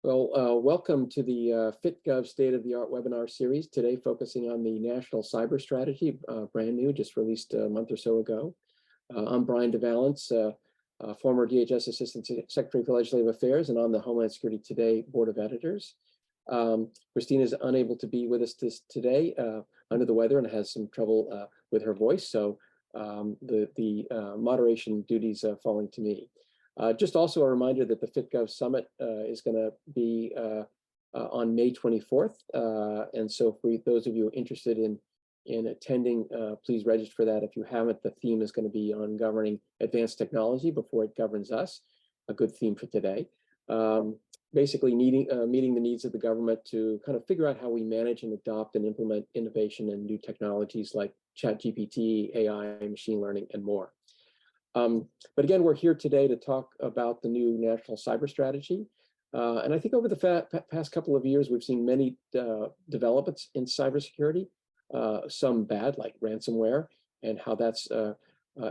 Welcome to the FITGov State of the Art webinar series, today focusing on the National Cyber Strategy, brand new, just released a month or so ago. I'm Brian DeValence, former DHS Assistant Secretary for Legislative Affairs and on the Homeland Security Today Board of Editors. Christine is unable to be with us today, under the weather, and has some trouble with her voice, so the moderation duties falling to me. Just also a reminder that the FITGov Summit is going to be on May 24th. And so for those of you interested in attending, please register for that. If you haven't, the theme is going to be on governing advanced technology before it governs us, a good theme for today. Basically meeting the needs of the government to kind of figure out how we manage and adopt and implement innovation and new technologies like ChatGPT, AI, machine learning, and more. But again, we're here today to talk about the new national cyber strategy. And I think over the past couple of years, we've seen many developments in cybersecurity, some bad, like ransomware, and how that's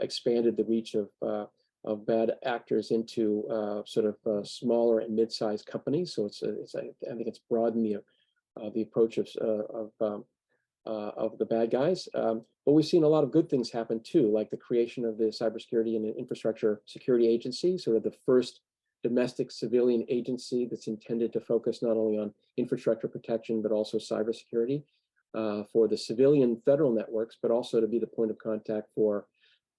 expanded the reach of bad actors into sort of smaller and mid-sized companies. So I think it's broadened the approach of the bad guys. But we've seen a lot of good things happen too, like the creation of the Cybersecurity and Infrastructure Security Agency, sort of the first domestic civilian agency that's intended to focus not only on infrastructure protection, but also cybersecurity for the civilian federal networks, but also to be the point of contact for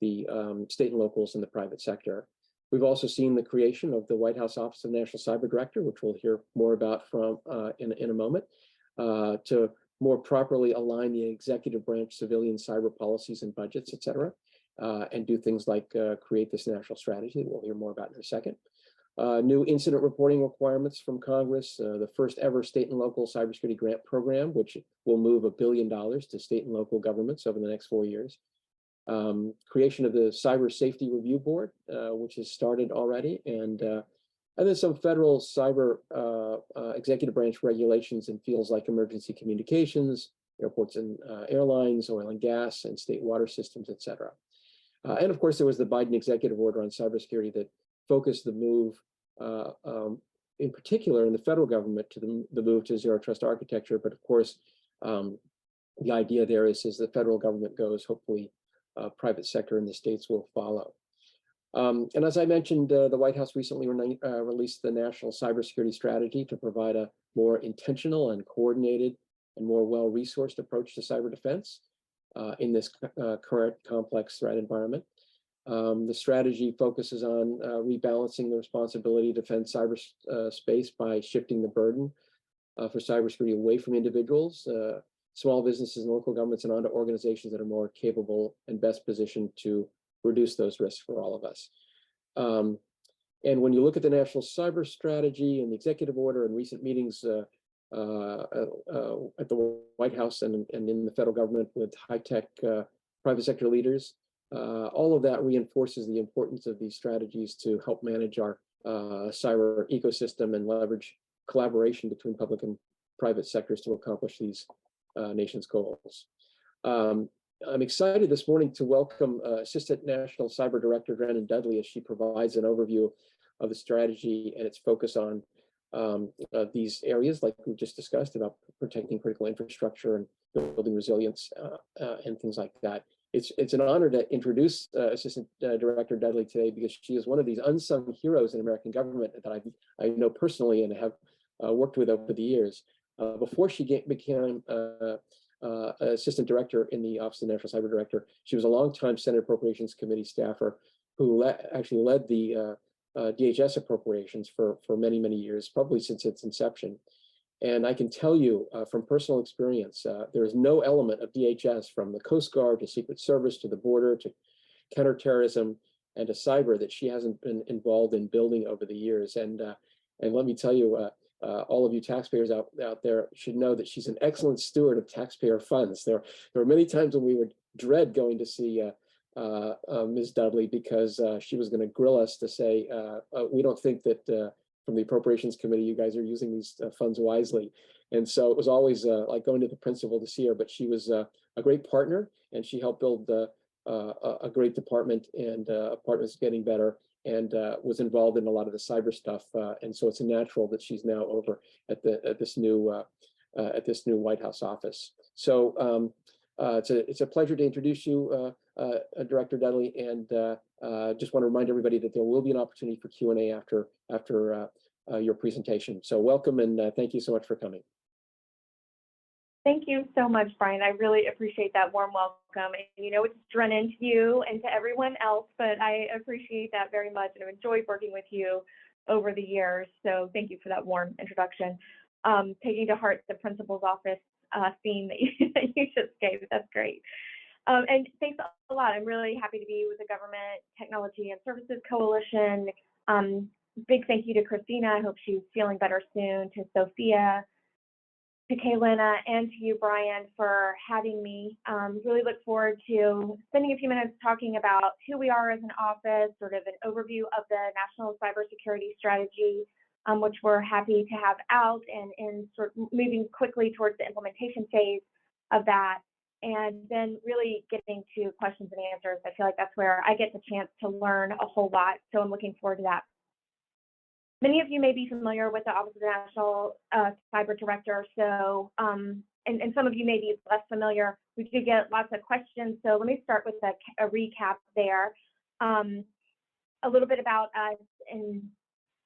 the state and locals in the private sector. We've also seen the creation of the White House Office of National Cyber Director, which we'll hear more about from in a moment, to more properly align the executive branch civilian cyber policies and budgets, et cetera, and do things like create this national strategy that we'll hear more about in a second. New incident reporting requirements from Congress, the first ever state and local cybersecurity grant program, which will move $1 billion to state and local governments over the next 4 years. Creation of the Cyber Safety Review Board, which has started already, and then some federal cyber executive branch regulations in fields like emergency communications, airports and airlines, oil and gas, and state water systems, et cetera. And of course, there was the Biden executive order on cybersecurity that focused the move, in particular in the federal government, to the move to zero trust architecture. But of course, the idea there is as the federal government goes, hopefully private sector in the states will follow. And as I mentioned, the White House recently released the National Cybersecurity Strategy to provide a more intentional and coordinated and more well-resourced approach to cyber defense in this current complex threat environment. The strategy focuses on rebalancing the responsibility to defend cyberspace by shifting the burden for cybersecurity away from individuals, small businesses and local governments, and onto organizations that are more capable and best positioned to reduce those risks for all of us. And when you look at the National Cyber Strategy and the executive order and recent meetings at the White House and in the federal government with high-tech private sector leaders, all of that reinforces the importance of these strategies to help manage our cyber ecosystem and leverage collaboration between public and private sectors to accomplish these nation's goals. I'm excited this morning to welcome Assistant National Cyber Director Drenan Dudley as she provides an overview of the strategy and its focus on these areas like we just discussed about protecting critical infrastructure and building resilience and things like that. It's an honor to introduce Assistant Director Dudley today because she is one of these unsung heroes in American government that I know personally and have worked with over the years. Before she became Assistant Director in the Office of the National Cyber Director, she was a longtime Senate Appropriations Committee staffer who actually led the DHS appropriations for many, many years, probably since its inception. And I can tell you from personal experience, there is no element of DHS, from the Coast Guard to Secret Service to the border to counterterrorism and to cyber, that she hasn't been involved in building over the years. And let me tell you, all of you taxpayers out there should know that she's an excellent steward of taxpayer funds. There were many times when we would dread going to see Ms. Dudley because she was going to grill us to say, we don't think that from the Appropriations Committee, you guys are using these funds wisely. And so it was always like going to the principal to see her, but she was a great partner and she helped build a great department, and department's getting better. was involved in a lot of the cyber stuff, and so it's a natural that she's now over at this new White House office. So it's a pleasure to introduce you, Director Dudley, and just want to remind everybody that there will be an opportunity for Q&A after your presentation. So welcome, and thank you so much for coming. Thank you so much, Brian. I really appreciate that warm welcome. And you know, it's Drenan to you and to everyone else, but I appreciate that very much, and I've enjoyed working with you over the years. So thank you for that warm introduction. Taking to heart the principal's office theme that you just gave. That's great. And thanks a lot. I'm really happy to be with the Government Technology and Services Coalition. Big thank you to Christina. I hope she's feeling better soon. To Sophia, to Kaylina, and to you, Brian, for having me. Really look forward to spending a few minutes talking about who we are as an office, sort of an overview of the National Cybersecurity Strategy, which we're happy to have out, and in sort of moving quickly towards the implementation phase of that, and then really getting to questions and answers. I feel like that's where I get the chance to learn a whole lot, so I'm looking forward to that. Many of you may be familiar with the Office of the National Cyber Director, so and some of you may be less familiar. We do get lots of questions, so let me start with a recap there. A little bit about us, and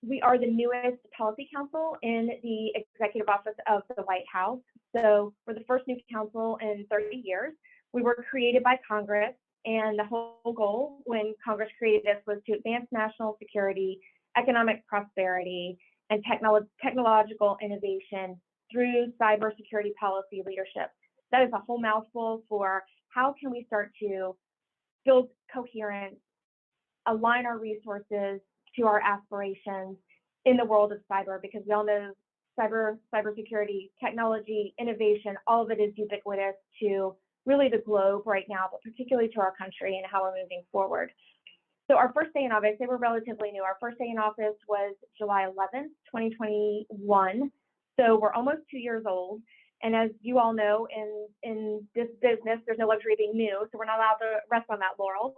we are the newest policy council in the Executive Office of the White House. So we're the first new council in 30 years. We were created by Congress, and the whole goal when Congress created us was to advance national security, economic prosperity, and technological innovation through cybersecurity policy leadership. That is a whole mouthful for how can we start to build coherence, align our resources to our aspirations in the world of cyber, because we all know cybersecurity, technology, innovation, all of it is ubiquitous to really the globe right now, but particularly to our country and how we're moving forward. So our first day in office, they were relatively new. Our first day in office was July 11th, 2021. So we're almost 2 years old. And as you all know, in this business, there's no luxury being new, so we're not allowed to rest on that laurel.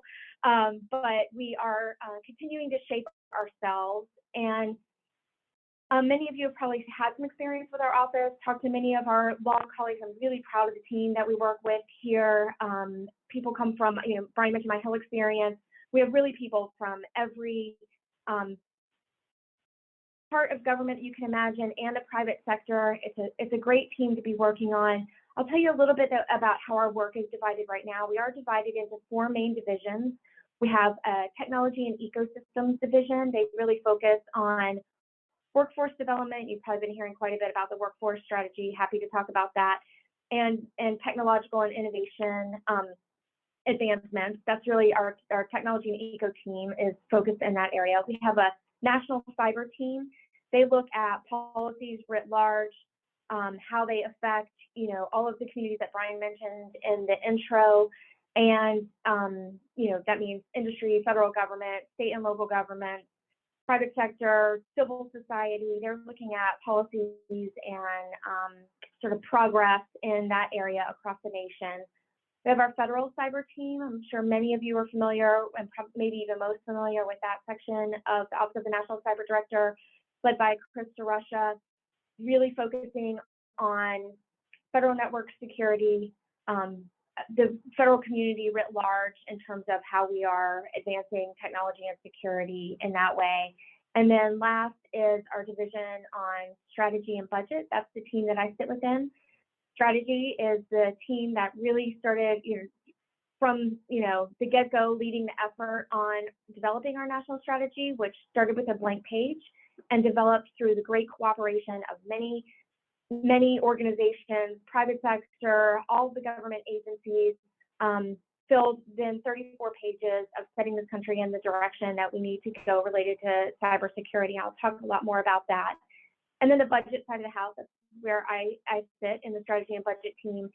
But we are continuing to shape ourselves. And many of you have probably had some experience with our office, talked to many of our law colleagues. I'm really proud of the team that we work with here. People come from, you know, Brian mentioned my Hill experience. We have really people from every part of government you can imagine, and the private sector. It's a great team to be working on. I'll tell you a little bit about how our work is divided right now. We are divided into 4 main divisions. We have a technology and ecosystems division. They really focus on workforce development. You've probably been hearing quite a bit about the workforce strategy. Happy to talk about that. And technological and innovation advancements. That's really our technology and eco team is focused in that area. We have a national cyber team. They look at policies writ large, how they affect, you know, all of the communities that Brian mentioned in the intro. And, you know, that means industry, federal government, state and local government, private sector, civil society. They're looking at policies and sort of progress in that area across the nation. We have our federal cyber team. I'm sure many of you are familiar, and maybe even most familiar with that section of the Office of the National Cyber Director, led by Chris DeRusha, really focusing on federal network security, the federal community writ large in terms of how we are advancing technology and security in that way. And then last is our division on strategy and budget. That's the team that I sit within. Strategy is the team that really started, you know, from, you know, the get-go, leading the effort on developing our national strategy, which started with a blank page and developed through the great cooperation of many organizations, private sector, all of the government agencies, filled then 34 pages of setting this country in the direction that we need to go related to cybersecurity. I'll talk a lot more about that. And then the budget side of the house, that's where I sit in the strategy and budget team.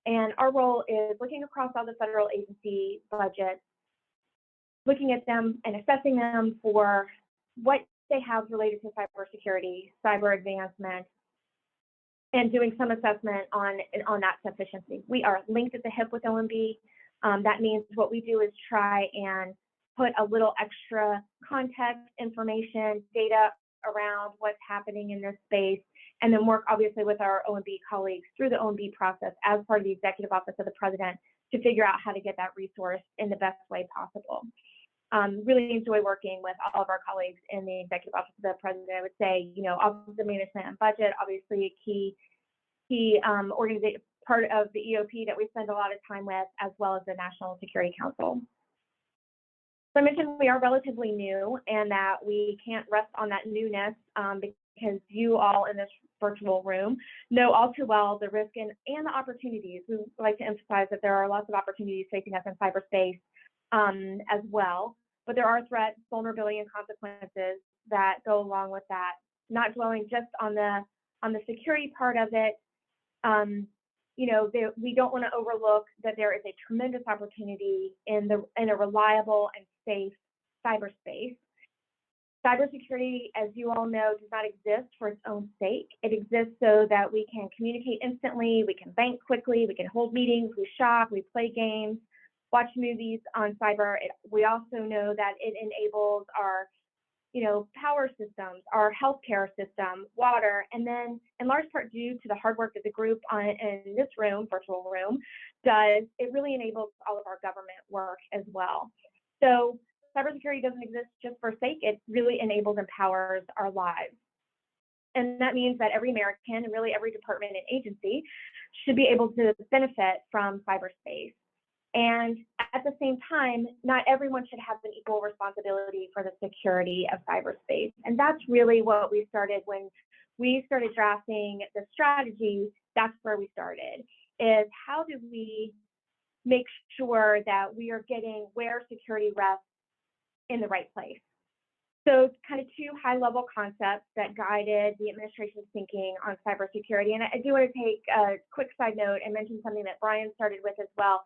And our role is looking across all the federal agency budgets, looking at them and assessing them for what they have related to cybersecurity, cyber advancement, and doing some assessment on that sufficiency. We are linked at the hip with OMB. That means what we do is try and put a little extra context, information, data around what's happening in this space, and then work obviously with our OMB colleagues through the OMB process as part of the Executive Office of the President to figure out how to get that resource in the best way possible. Really enjoy working with all of our colleagues in the Executive Office of the President. I would say, Office of Management and Budget, obviously a key organization, part of the EOP that we spend a lot of time with, as well as the National Security Council. So I mentioned we are relatively new and that we can't rest on that newness because you all in this virtual room know all too well the risk and the opportunities. We like to emphasize that there are lots of opportunities facing us in cyberspace as well, but there are threats, vulnerability, and consequences that go along with that. Not dwelling just on the security part of it, we don't want to overlook that there is a tremendous opportunity in a reliable and safe cyberspace. Cybersecurity, as you all know, does not exist for its own sake. It exists so that we can communicate instantly, we can bank quickly, we can hold meetings, we shop, we play games, watch movies on cyber. We also know that it enables our power systems, our healthcare system, water, and then in large part due to the hard work that the group in this room, virtual room, does, it really enables all of our government work as well. So cybersecurity doesn't exist just for sake, it really enables and empowers our lives. And that means that every American and really every department and agency should be able to benefit from cyberspace. And at the same time, not everyone should have an equal responsibility for the security of cyberspace. And that's really what we started when we started drafting the strategy. That's where we started, is how do we make sure that we are getting where security rests in the right place. So kind of two high-level concepts that guided the administration's thinking on cybersecurity. And I do want to take a quick side note and mention something that Brian started with as well.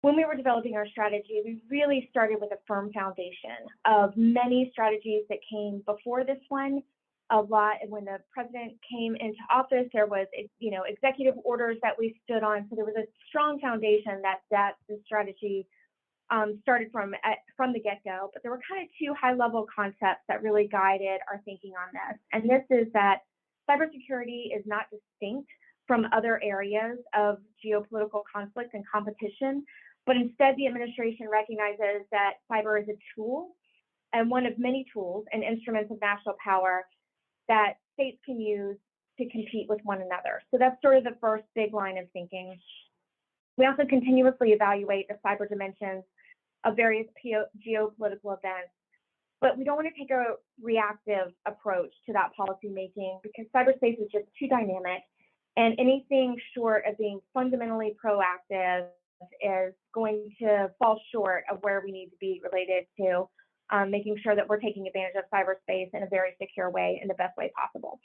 When we were developing our strategy, we really started with a firm foundation of many strategies that came before this one. A lot, when the president came into office, there was, executive orders that we stood on. So there was a strong foundation that the strategy started from the get-go. But there were kind of two high-level concepts that really guided our thinking on this. And this is that cybersecurity is not distinct from other areas of geopolitical conflict and competition, but instead the administration recognizes that cyber is a tool and one of many tools and instruments of national power that states can use to compete with one another. So that's sort of the first big line of thinking. We also continuously evaluate the cyber dimensions of various geopolitical events, but we don't want to take a reactive approach to that policy making because cyberspace is just too dynamic, and anything short of being fundamentally proactive is going to fall short of where we need to be related to making sure that we're taking advantage of cyberspace in a very secure way, in the best way possible.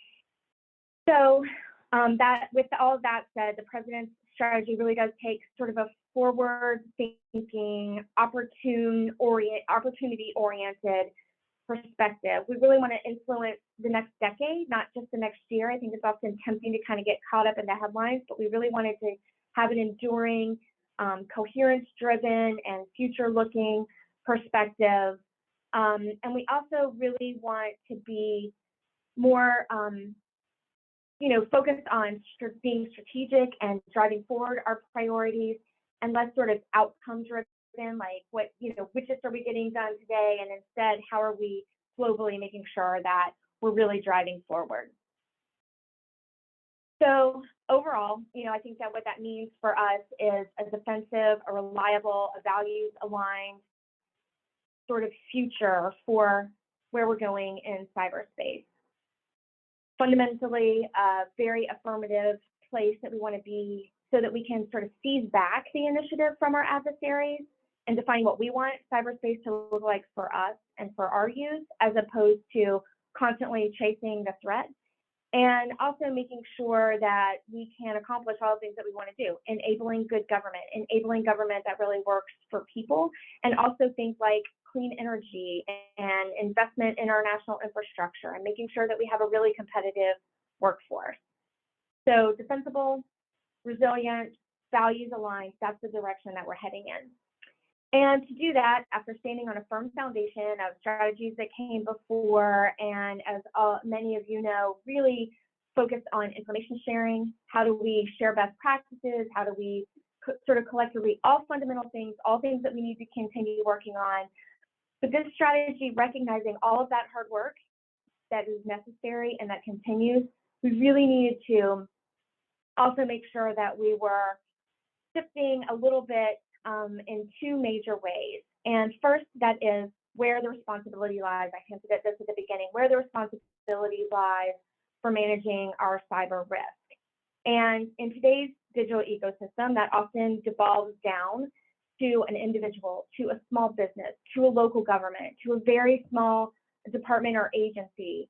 So with all of that said, the president's strategy really does take sort of a forward-thinking, opportunity-oriented perspective. We really want to influence the next decade, not just the next year. I think it's often tempting to kind of get caught up in the headlines, but we really wanted to have an enduring, coherence-driven, and future-looking perspective. And we also really want to be more focused on being strategic and driving forward our priorities, and less sort of outcome driven, like which are we getting done today, and instead how are we globally making sure that we're really driving forward. So overall, I think that what that means for us is a defensive, a reliable, a values aligned sort of future for where we're going in cyberspace. Fundamentally, a very affirmative place that we want to be so that we can sort of seize back the initiative from our adversaries and define what we want cyberspace to look like for us and for our use, as opposed to constantly chasing the threat. And also making sure that we can accomplish all the things that we want to do, enabling good government, enabling government that really works for people, and also things like clean energy and investment in our national infrastructure, and making sure that we have a really competitive workforce. So defensible, resilient, values aligned, that's the direction that we're heading in. And to do that, after standing on a firm foundation of strategies that came before, and as many of you know, really focused on information sharing. How do we share best practices? How do we sort of collectively, all fundamental things, all things that we need to continue working on. But this strategy, recognizing all of that hard work that is necessary and that continues, we really needed to also make sure that we were shifting a little bit in two major ways. And first, that is where the responsibility lies. I hinted at this at the beginning, where the responsibility lies for managing our cyber risk. And in today's digital ecosystem, that often devolves down to an individual, to a small business, to a local government, to a very small department or agency,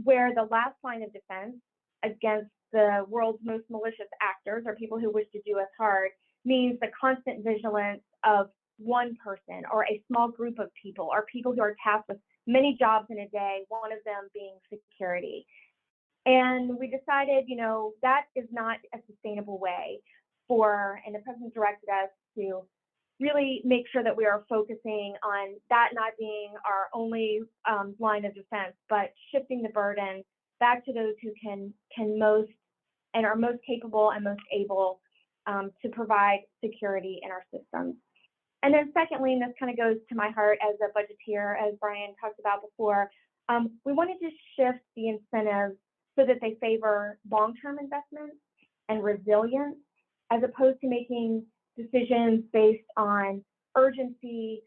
where the last line of defense against the world's most malicious actors, or people who wish to do us hard, means the constant vigilance of one person or a small group of people, or people who are tasked with many jobs in a day, one of them being security. And we decided, you know, that is not a sustainable way and the president directed us to really make sure that we are focusing on that not being our only line of defense, but shifting the burden back to those who can most and are most capable and most able to provide security in our systems. And then secondly, and this kind of goes to my heart as a budgeteer, as Brian talked about before, we wanted to shift the incentives so that they favor long-term investments and resilience, as opposed to making decisions based on urgency,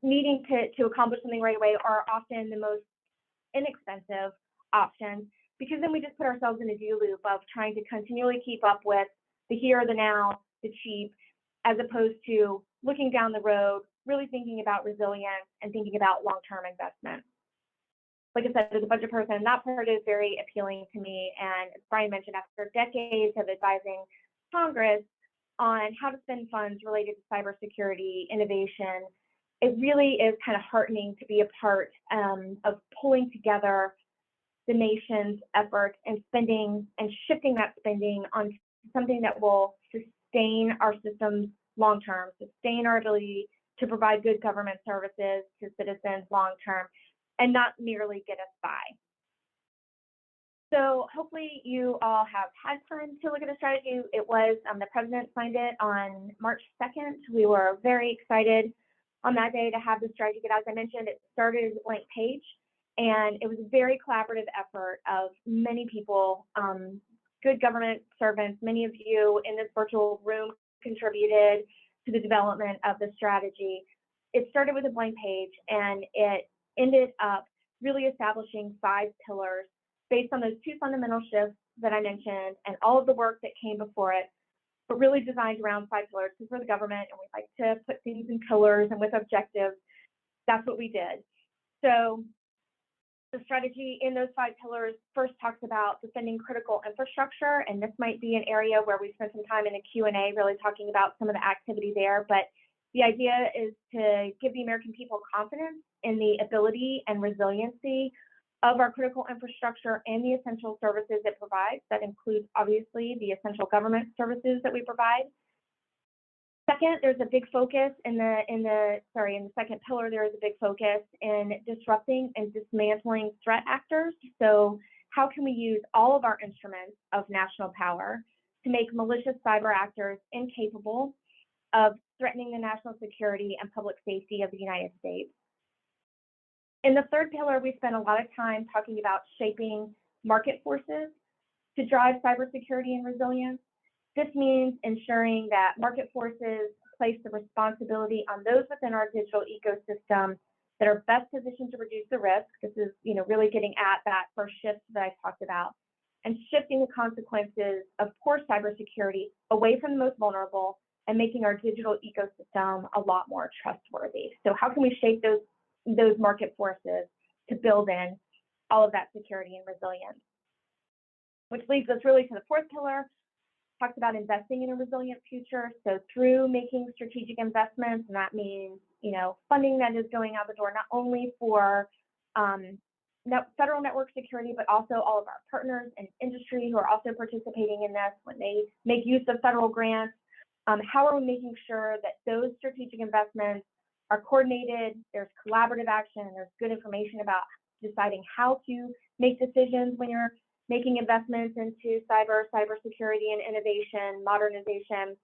needing to accomplish something right away are often the most inexpensive options, because then we just put ourselves in a do loop of trying to continually keep up with the here, the now, the cheap, as opposed to looking down the road, really thinking about resilience and thinking about long-term investment. Like I said, as a budget person, that part is very appealing to me. And as Brian mentioned, after decades of advising Congress on how to spend funds related to cybersecurity innovation, it really is kind of heartening to be a part of pulling together the nation's efforts and spending and shifting that spending on something that will sustain our systems long-term, sustain our ability to provide good government services to citizens long-term, and not merely get us by. So hopefully you all have had time to look at the strategy. It was, the president signed it on March 2nd. We were very excited on that day to have the strategy get out. As I mentioned, it started as a blank page, and it was a very collaborative effort of many people, good government servants. Many of you in this virtual room contributed to the development of the strategy. It started with a blank page, and it ended up really establishing 5 pillars based on those 2 fundamental shifts that I mentioned and all of the work that came before it, but really designed around 5 pillars, because we're the government and we like to put things in pillars and with objectives. That's what we did. So the strategy in those 5 pillars first talks about defending critical infrastructure, and this might be an area where we spent some time in a Q&A really talking about some of the activity there, but the idea is to give the American people confidence in the ability and resiliency of our critical infrastructure and the essential services it provides. That includes, obviously, the essential government services that we provide. Second, there's a big focus in the second pillar, there is a big focus in disrupting and dismantling threat actors. So how can we use all of our instruments of national power to make malicious cyber actors incapable of threatening the national security and public safety of the United States? In the third pillar, we spent a lot of time talking about shaping market forces to drive cybersecurity and resilience. This means ensuring that market forces place the responsibility on those within our digital ecosystem that are best positioned to reduce the risk. This is, really getting at that first shift that I talked about, and shifting the consequences of poor cybersecurity away from the most vulnerable and making our digital ecosystem a lot more trustworthy. So how can we shape those market forces to build in all of that security and resilience? Which leads us really to the fourth pillar, talks about investing in a resilient future. So through making strategic investments, and that means, funding that is going out the door, not only for federal network security, but also all of our partners and industry who are also participating in this when they make use of federal grants. How are we making sure that those strategic investments are coordinated, there's collaborative action, there's good information about deciding how to make decisions when you're making investments into cybersecurity and innovation, modernization,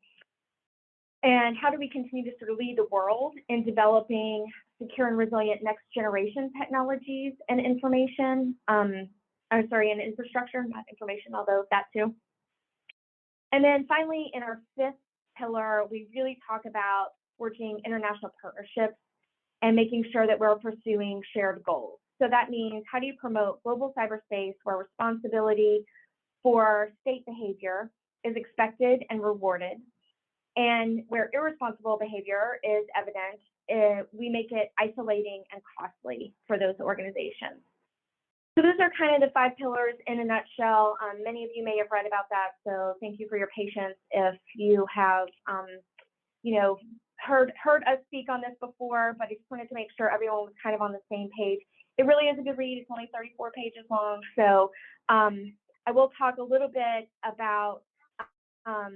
and how do we continue to sort of lead the world in developing secure and resilient next generation technologies and information, and infrastructure, not information, although that too. And then finally, in our fifth pillar, we really talk about forging international partnerships and making sure that we're pursuing shared goals. So that means, how do you promote global cyberspace where responsibility for state behavior is expected and rewarded, and where irresponsible behavior is evident, we make it isolating and costly for those organizations. So those are kind of the 5 pillars in a nutshell. Many of you may have read about that, so thank you for your patience if you have, heard us speak on this before, but I just wanted to make sure everyone was kind of on the same page. It really is a good read. It's only 34 pages long, so I will talk a little bit about a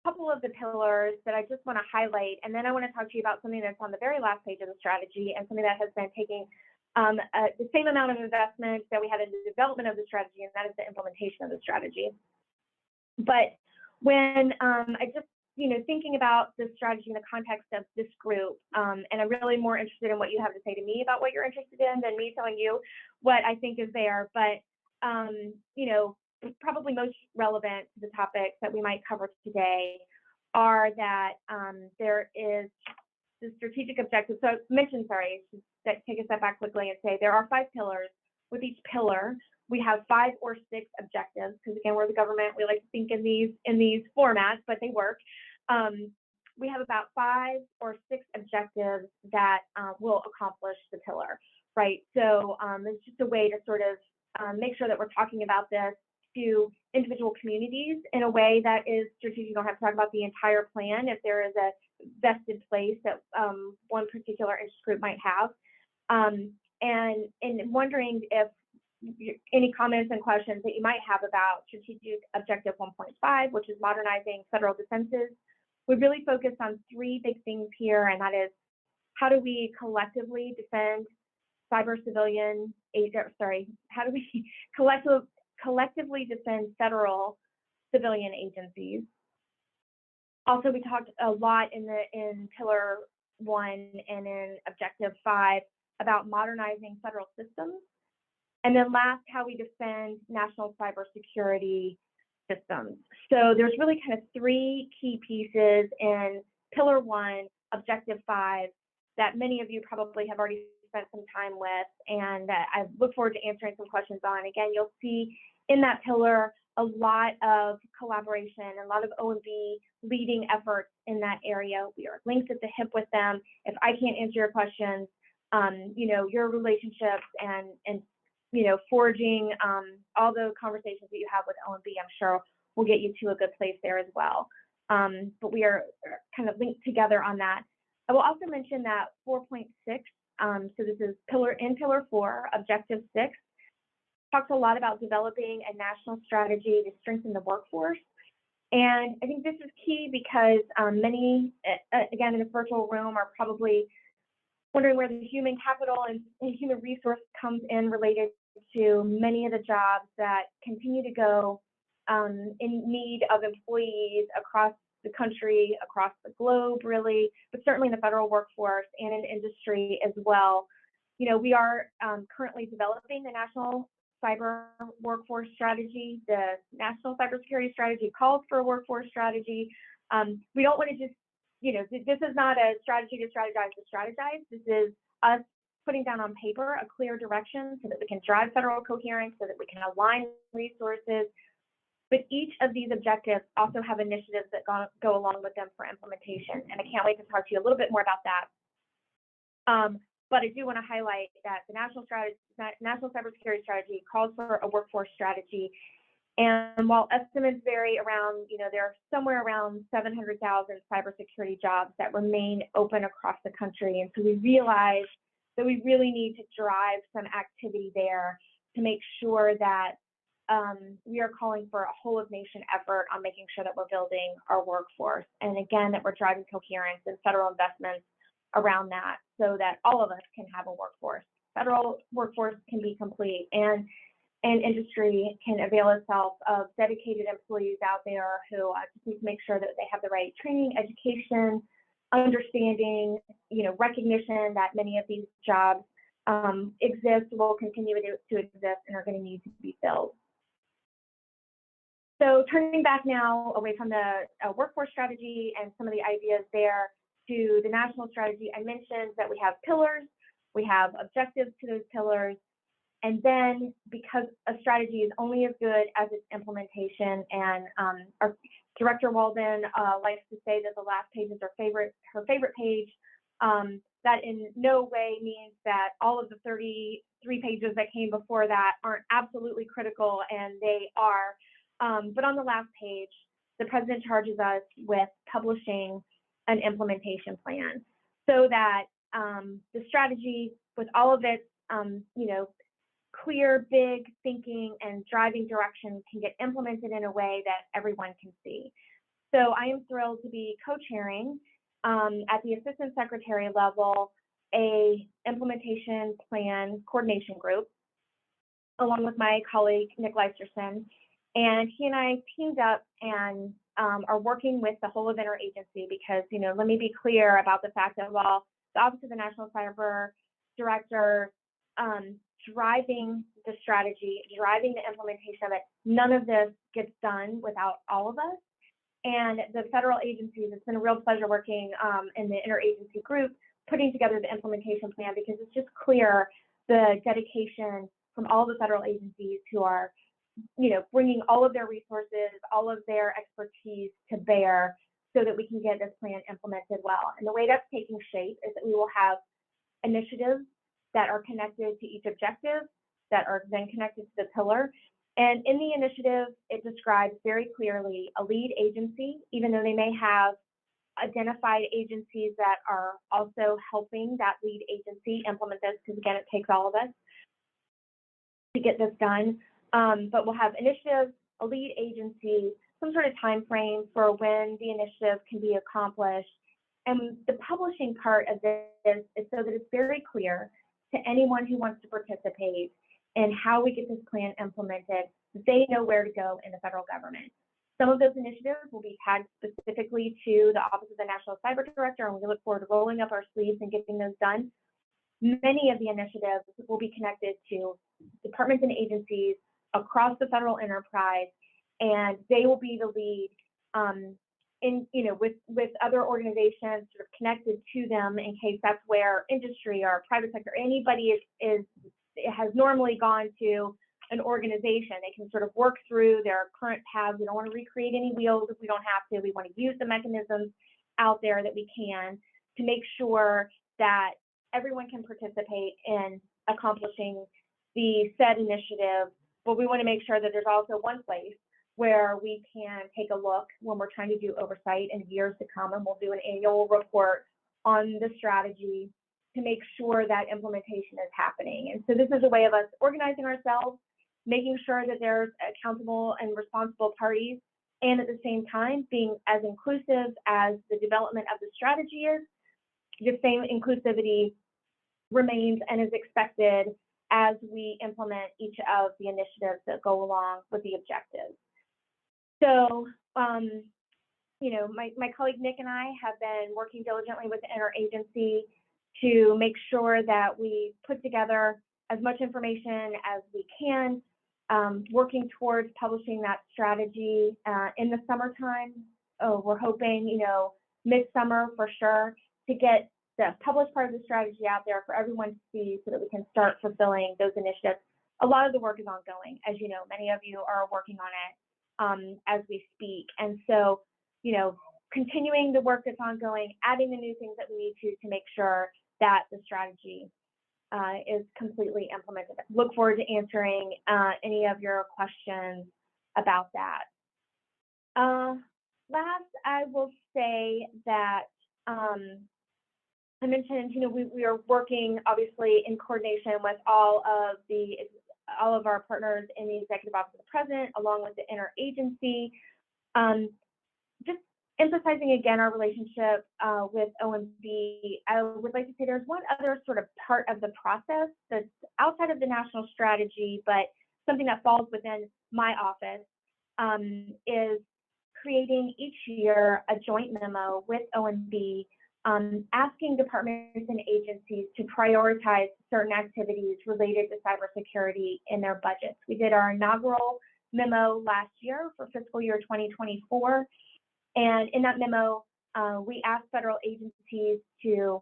couple of the pillars that I just want to highlight, and then I want to talk to you about something that's on the very last page of the strategy and something that has been taking the same amount of investment that we had in the development of the strategy, and that is the implementation of the strategy. But when I just, thinking about the strategy in the context of this group, and I'm really more interested in what you have to say to me about what you're interested in than me telling you what I think is there. But, probably most relevant to the topics that we might cover today are that there is the strategic objective. So take a step back quickly and say there are 5 pillars. With each pillar, we have 5 or 6 objectives, because again, we're the government. We like to think in these formats, but they work. We have about 5 or 6 objectives that will accomplish the pillar, right? So it's just a way to sort of make sure that we're talking about this to individual communities in a way that is strategic. You don't have to talk about the entire plan if there is a vested place that one particular interest group might have. And wondering if any comments and questions that you might have about strategic objective 1.5, which is modernizing federal defenses. We really focus on 3 big things here, and that is, how do we collectively defend how do we collectively defend federal civilian agencies? Also, we talked a lot in Pillar 1 and in Objective 5 about modernizing federal systems. And then last, how we defend national cybersecurity systems. So there's really kind of 3 key pieces in Pillar 1, Objective 5, that many of you probably have already spent some time with, and that I look forward to answering some questions on. Again, you'll see in that pillar a lot of collaboration, a lot of OMB leading efforts in that area. We are linked at the hip with them. If I can't answer your questions, your relationships and forging all the conversations that you have with OMB, I'm sure will get you to a good place there as well. But we are kind of linked together on that. I will also mention that 4.6, so this is Pillar 4, Objective 6, talks a lot about developing a national strategy to strengthen the workforce. And I think this is key because many, again, in this virtual room are probably wondering where the human capital and human resource comes in related to many of the jobs that continue to go in need of employees across the country, across the globe, really, but certainly in the federal workforce and in industry as well. We are currently developing the National Cyber Workforce Strategy. The National Cybersecurity Strategy calls for a workforce strategy. We don't want to just, this is not a strategy to strategize. This is us putting down on paper a clear direction so that we can drive federal coherence, so that we can align resources. But each of these objectives also have initiatives that go along with them for implementation. And I can't wait to talk to you a little bit more about that. But I do want to highlight that the National Cybersecurity Strategy calls for a workforce strategy. And while estimates vary around, there are somewhere around 700,000 cybersecurity jobs that remain open across the country. And so we realize that we really need to drive some activity there to make sure that we are calling for a whole of nation effort on making sure that we're building our workforce. And again, that we're driving coherence and federal investments around that so that all of us can have a workforce. Federal workforce can be complete, and industry can avail itself of dedicated employees out there who just need to make sure that they have the right training, education, understanding, recognition that many of these jobs exist, will continue to exist, and are going to need to be filled. So turning back now away from the workforce strategy and some of the ideas there to the national strategy, I mentioned that we have pillars, we have objectives to those pillars, and then because a strategy is only as good as its implementation, and our Director Walden likes to say that the last page is her favorite page, that in no way means that all of the 33 pages that came before that aren't absolutely critical, and they are. But on the last page, the president charges us with publishing an implementation plan so that the strategy, with all of its, clear, big thinking and driving direction, can get implemented in a way that everyone can see. So I am thrilled to be co-chairing at the assistant secretary level a implementation plan coordination group, along with my colleague Nick Leisterson. And he and I teamed up and are working with the whole of interagency because, let me be clear about the fact that while the Office of the National Cyber Director driving the strategy, driving the implementation of it, none of this gets done without all of us. And the federal agencies, it's been a real pleasure working in the interagency group, putting together the implementation plan, because it's just clear the dedication from all the federal agencies who are bringing all of their resources, all of their expertise to bear so that we can get this plan implemented well. And the way that's taking shape is that we will have initiatives that are connected to each objective, that are then connected to the pillar. And in the initiative, it describes very clearly a lead agency, even though they may have identified agencies that are also helping that lead agency implement this, because again, it takes all of us to get this done. But we'll have initiatives, a lead agency, some sort of time frame for when the initiative can be accomplished. And the publishing part of this is so that it's very clear to anyone who wants to participate in how we get this plan implemented, they know where to go in the federal government. Some of those initiatives will be tagged specifically to the Office of the National Cyber Director, and we look forward to rolling up our sleeves and getting those done. Many of the initiatives will be connected to departments and agencies across the federal enterprise, and they will be the lead with other organizations sort of connected to them in case that's where industry or private sector, anybody has normally gone to an organization. They can sort of work through their current paths. We don't want to recreate any wheels if we don't have to. We want to use the mechanisms out there that we can to make sure that everyone can participate in accomplishing the said initiative. But we want to make sure that there's also one place where we can take a look when we're trying to do oversight in years to come, and we'll do an annual report on the strategy to make sure that implementation is happening. And so this is a way of us organizing ourselves, making sure that there's accountable and responsible parties, and at the same time being as inclusive as the development of the strategy is. The same inclusivity remains and is expected as we implement each of the initiatives that go along with the objectives. So, my colleague Nick and I have been working diligently with the interagency to make sure that we put together as much information as we can, working towards publishing that strategy in the summertime. We're hoping, midsummer for sure, to get the published part of the strategy out there for everyone to see so that we can start fulfilling those initiatives. A lot of the work is ongoing. As you know, many of you are working on it as we speak. And so, continuing the work that's ongoing, adding the new things that we need to make sure that the strategy is completely implemented. Look forward to answering any of your questions about that. Last, I will say that I mentioned, we are working obviously in coordination with all of the all of our partners in the Executive Office of the President, along with the interagency. Just emphasizing again our relationship with OMB, I would like to say there's one other sort of part of the process that's outside of the national strategy, but something that falls within my office, is creating each year a joint memo with OMB, asking departments and agencies to prioritize certain activities related to cybersecurity in their budgets. We did our inaugural memo last year for fiscal year 2024. And in that memo, we asked federal agencies to,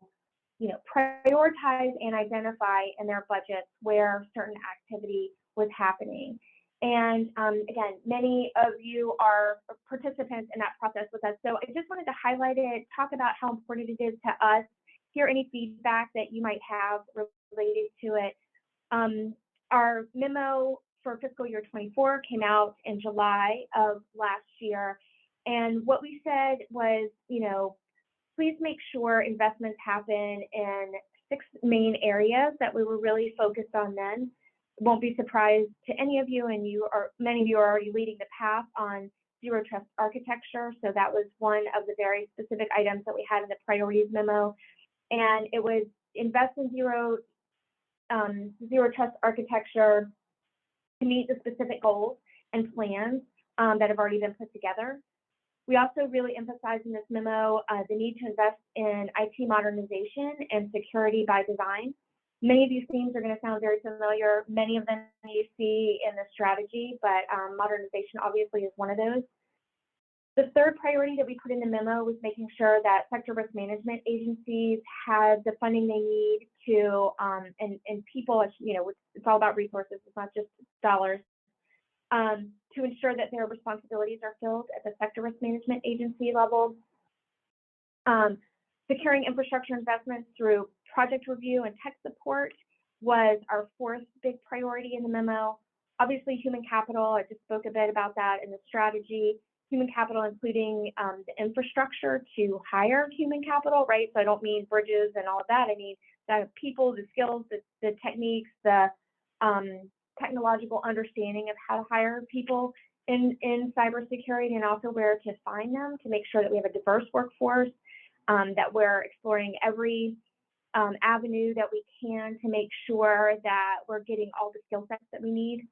prioritize and identify in their budgets where certain activity was happening. And again, many of you are participants in that process with us. So I just wanted to highlight it, talk about how important it is to us, hear any feedback that you might have related to it. Our memo for fiscal year 24 came out in July of last year. And what we said was, please make sure investments happen in 6 main areas that we were really focused on then. Won't be surprised to any of you, and many of you are already leading the path on zero trust architecture. So that was one of the very specific items that we had in the priorities memo. And it was invest in zero trust architecture to meet the specific goals and plans that have already been put together. We also really emphasized in this memo the need to invest in IT modernization and security by design. Many of these themes are going to sound very familiar. Many of them you see in the strategy, but modernization obviously is one of those. The third priority that we put in the memo was making sure that sector risk management agencies had the funding they need to, and people, it's all about resources, it's not just dollars, to ensure that their responsibilities are filled at the sector risk management agency level. Securing infrastructure investments through project review and tech support was our 4th big priority in the memo. Obviously, human capital, I just spoke a bit about that in the strategy. Human capital, including the infrastructure to hire human capital, right? So I don't mean bridges and all of that. I mean the people, the skills, the techniques, the technological understanding of how to hire people in cybersecurity, and also where to find them to make sure that we have a diverse workforce, that we're exploring every avenue that we can to make sure that we're getting all the skill sets that we need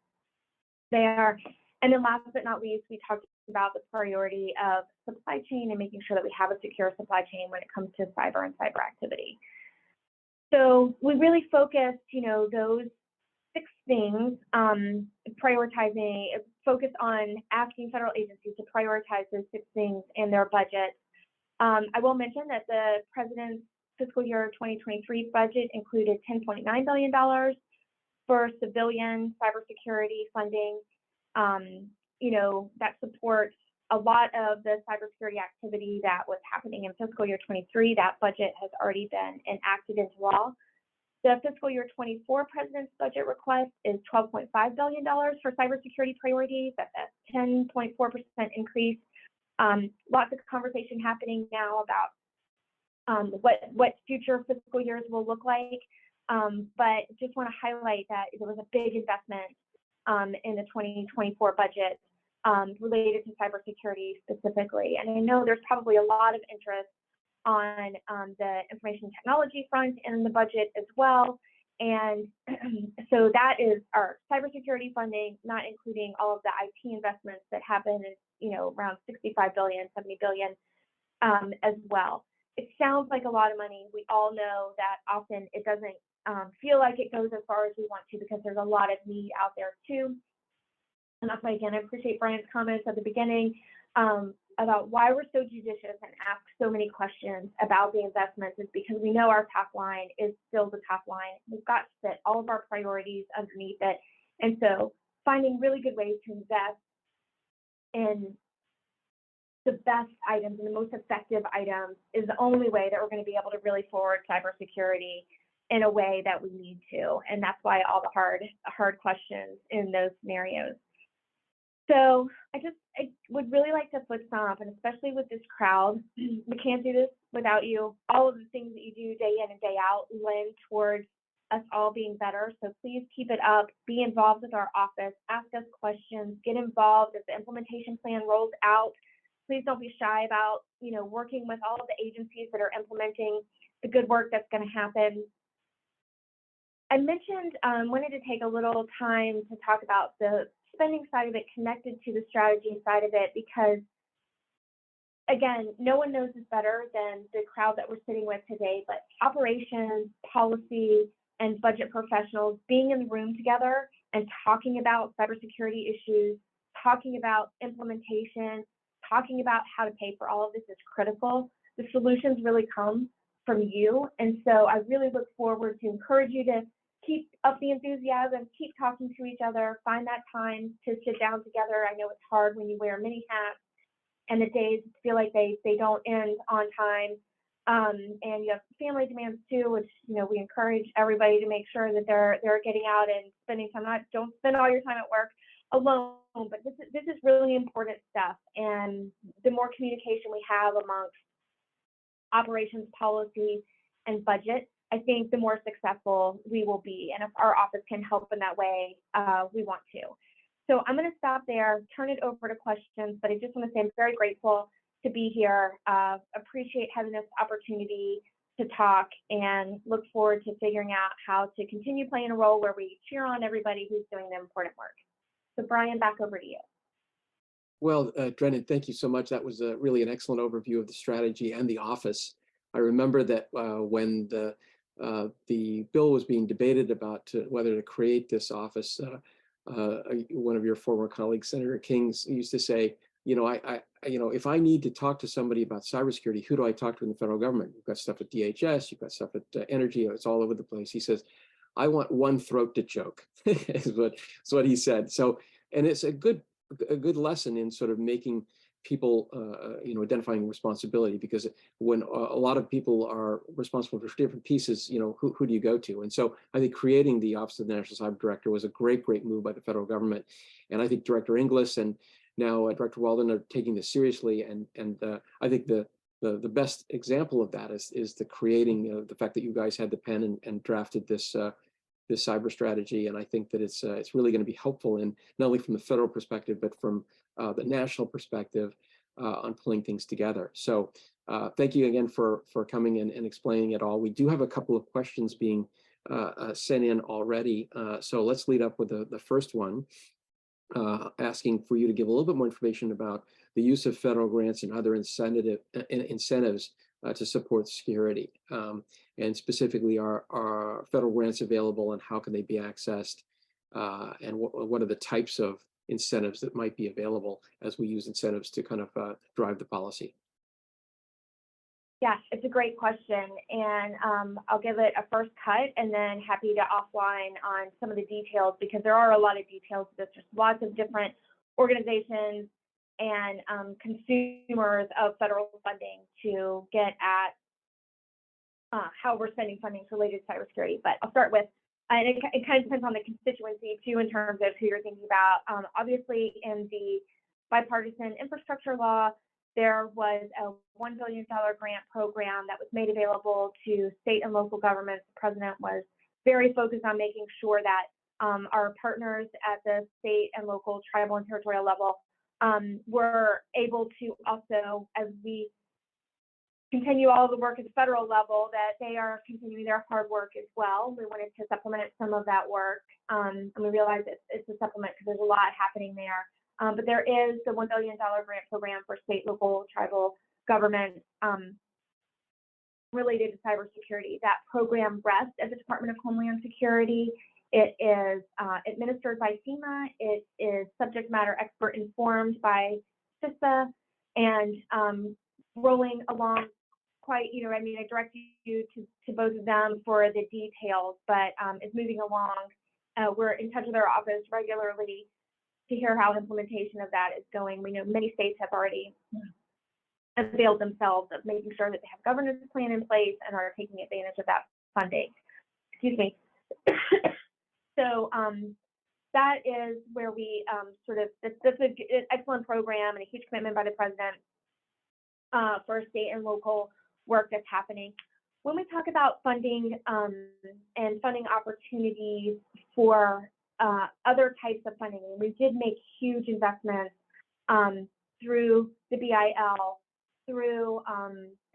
there. And then last but not least, we talked about the priority of supply chain and making sure that we have a secure supply chain when it comes to cyber and cyber activity. So we really focused, those 6 things, focus on asking federal agencies to prioritize those 6 things in their budget. I will mention that the President's fiscal year 2023 budget included $10.9 billion for civilian cybersecurity funding. That supports a lot of the cybersecurity activity that was happening in fiscal year 23. That budget has already been enacted into law. The fiscal year 24 President's budget request is $12.5 billion for cybersecurity priorities. That's a 10.4% increase. Lots of conversation happening now about what future fiscal years will look like. But just want to highlight that there was a big investment in the 2024 budget related to cybersecurity specifically. And I know there's probably a lot of interest on the information technology front in the budget as well. And so that is our cybersecurity funding, not including all of the IT investments that happen, around 65 billion, 70 billion as well. It sounds like a lot of money. We all know that often it doesn't feel like it goes as far as we want to, because there's a lot of need out there too. And that's why, again, I appreciate Brian's comments at the beginning about why we're so judicious and ask so many questions about the investments, is because we know our top line is still the top line. We've got to set all of our priorities underneath it. And so finding really good ways to invest in the best items and the most effective items is the only way that we're going to be able to really forward cybersecurity in a way that we need to. And that's why all the hard questions in those scenarios. So I would really like to foot stomp, and especially with this crowd, we can't do this without you. All of the things that you do day in and day out lend towards us all being better. So please keep it up. Be involved with our office. Ask us questions. Get involved as the implementation plan rolls out. Please don't be shy about, working with all of the agencies that are implementing the good work that's going to happen. I mentioned, wanted to take a little time to talk about the spending side of it connected to the strategy side of it, because again, no one knows this better than the crowd that we're sitting with today, but operations, policy, and budget professionals being in the room together and talking about cybersecurity issues, talking about implementation, talking about how to pay for all of this is critical. The solutions really come from you. And so I really look forward to encourage you to keep up the enthusiasm, keep talking to each other, find that time to sit down together. I know it's hard when you wear many hats and the days feel like they don't end on time. And you have family demands too, which, we encourage everybody to make sure that they're getting out and spending time. Don't spend all your time at work alone, but this is really important stuff. And the more communication we have amongst operations, policy, and budget, I think the more successful we will be. And if our office can help in that way, we want to. So I'm going to stop there, turn it over to questions, but I just want to say I'm very grateful to be here. Appreciate having this opportunity to talk and look forward to figuring out how to continue playing a role where we cheer on everybody who's doing the important work. So Brian, back over to you. Well, Drenan, thank you so much. That was really an excellent overview of the strategy and the office. I remember that when the bill was being debated about whether to create this office, one of your former colleagues, Senator King, used to say, if I need to talk to somebody about cybersecurity, who do I talk to in the federal government? You've got stuff at DHS, you've got stuff at Energy, it's all over the place. He says, I want one throat to choke, is what he said. So, and it's a good lesson in sort of making people, identifying responsibility, because when a lot of people are responsible for different pieces, who do you go to? And so I think creating the Office of the National Cyber Director was a great move by the federal government. And I think Director Inglis and now Director Walden are taking this seriously. And I think the best example of that is the creating the fact that you guys had the pen and drafted this cyber strategy. And I think that it's really going to be helpful in not only from the federal perspective, but from the national perspective on pulling things together. So thank you again for coming in and explaining it all. We do have a couple of questions being sent in already. So let's lead up with the first one, asking for you to give a little bit more information about the use of federal grants and other incentives to support security. And specifically, are federal grants available and how can they be accessed? And what are the types of incentives that might be available as we use incentives to kind of drive the policy? Yeah, it's a great question. And I'll give it a first cut and then happy to offline on some of the details, because there are a lot of details to this. There's lots of different organizations and consumers of federal funding to get at how we're spending funding related to cybersecurity. But I'll start with, and it kind of depends on the constituency too, in terms of who you're thinking about. Obviously, in the bipartisan infrastructure law, there was a $1 billion grant program that was made available to state and local governments. The president was very focused on making sure that our partners at the state and local, tribal, and territorial level were able to also, as we continue all the work at the federal level, that they are continuing their hard work as well. We wanted to supplement some of that work, and we realized it's a supplement because there's a lot happening there. But there is the $1 billion grant program for state, local, tribal governments related to cybersecurity. That program rests at the Department of Homeland Security. It is administered by FEMA. It is subject matter expert informed by CISA, and rolling along quite, I direct you to both of them for the details, but it's moving along. We're in touch with our office regularly to hear how implementation of that is going. We know many states have already availed themselves of making sure that they have governance plan in place and are taking advantage of that funding. Excuse me. So that is where we that's an excellent program and a huge commitment by the president for state and local work that's happening. when we talk about funding and funding opportunities for other types of funding, we did make huge investments through the BIL, through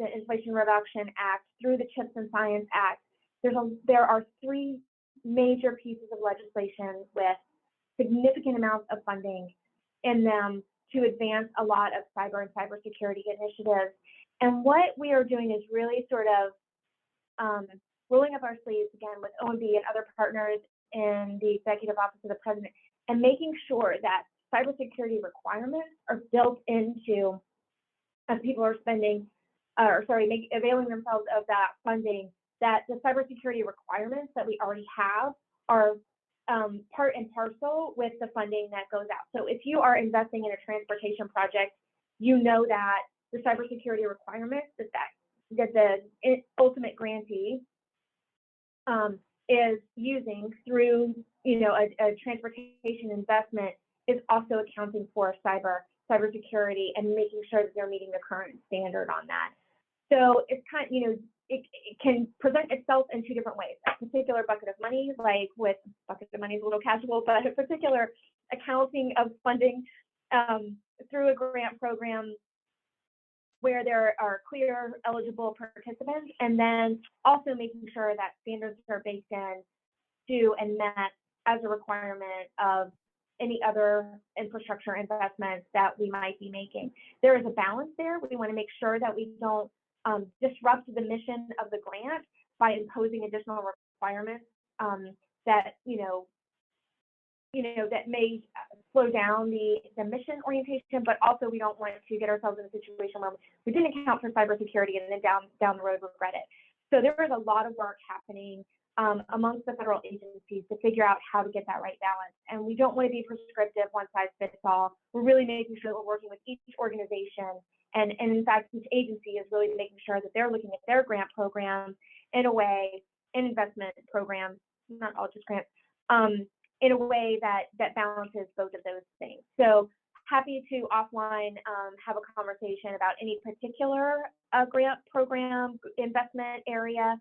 the Inflation Reduction Act, through the CHIPS and Science Act. There are three major pieces of legislation with significant amounts of funding in them to advance a lot of cyber and cybersecurity initiatives. And what we are doing is really sort of rolling up our sleeves again with OMB and other partners in the Executive Office of the President and making sure that cybersecurity requirements are built into, as people are spending, availing themselves of that funding, that the cybersecurity requirements that we already have are part and parcel with the funding that goes out. So if you are investing in a transportation project, you know that the cybersecurity requirements that the ultimate grantee is using through, a transportation investment is also accounting for cybersecurity and making sure that they're meeting the current standard on that. So it's it can present itself in two different ways. A particular bucket of money, like with bucket of money is a little casual, but a particular accounting of funding through a grant program where there are clear eligible participants, and then also making sure that standards are baked in to and met as a requirement of any other infrastructure investments that we might be making. There is a balance there. We want to make sure that we don't disrupt the mission of the grant by imposing additional requirements that that may slow down the mission orientation, but also we don't want to get ourselves in a situation where we didn't account for cybersecurity and then down the road regret it. So there is a lot of work happening amongst the federal agencies to figure out how to get that right balance. And we don't want to be prescriptive, one size fits all. We're really making sure that we're working with each organization. And in fact, each agency is really making sure that they're looking at their grant programs in a way, and investment programs, not all just grants, in a way that balances both of those things. So happy to offline have a conversation about any particular grant program, investment area.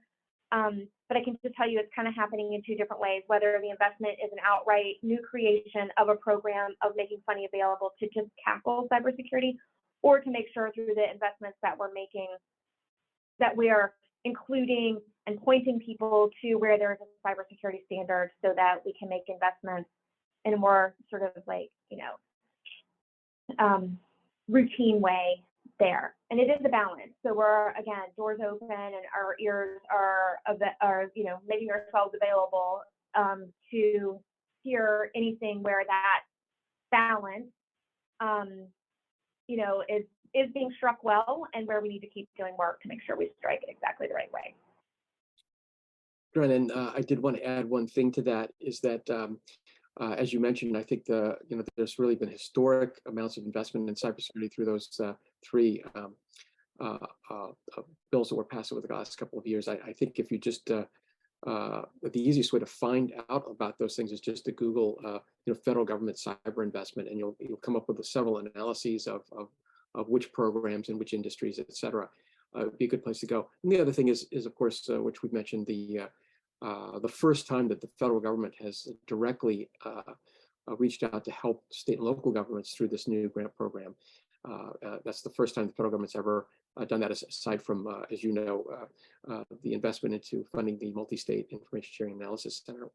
But I can just tell you it's kind of happening in two different ways, whether the investment is an outright new creation of a program of making funding available to just tackle cybersecurity, or to make sure through the investments that we're making that we are including and pointing people to where there is a cybersecurity standard so that we can make investments in a more sort of routine way there. And it is a balance. So we're, again, doors open and our ears are making ourselves available to hear anything where that balance is being struck well, and where we need to keep doing work to make sure we strike it exactly the right way. Drenan, I did want to add one thing to that, is that as you mentioned, I think there's really been historic amounts of investment in cybersecurity through those three bills that were passed over the last couple of years. I think if you just the easiest way to find out about those things is just to Google federal government cyber investment, and you'll come up with several analyses of which programs and which industries, et cetera. It would be a good place to go. And the other thing is of course, which we've mentioned, the first time that the federal government has directly reached out to help state and local governments through this new grant program. That's the first time the federal government's ever done that, aside from, as you know, the investment into funding the Multi-State Information Sharing Analysis Center,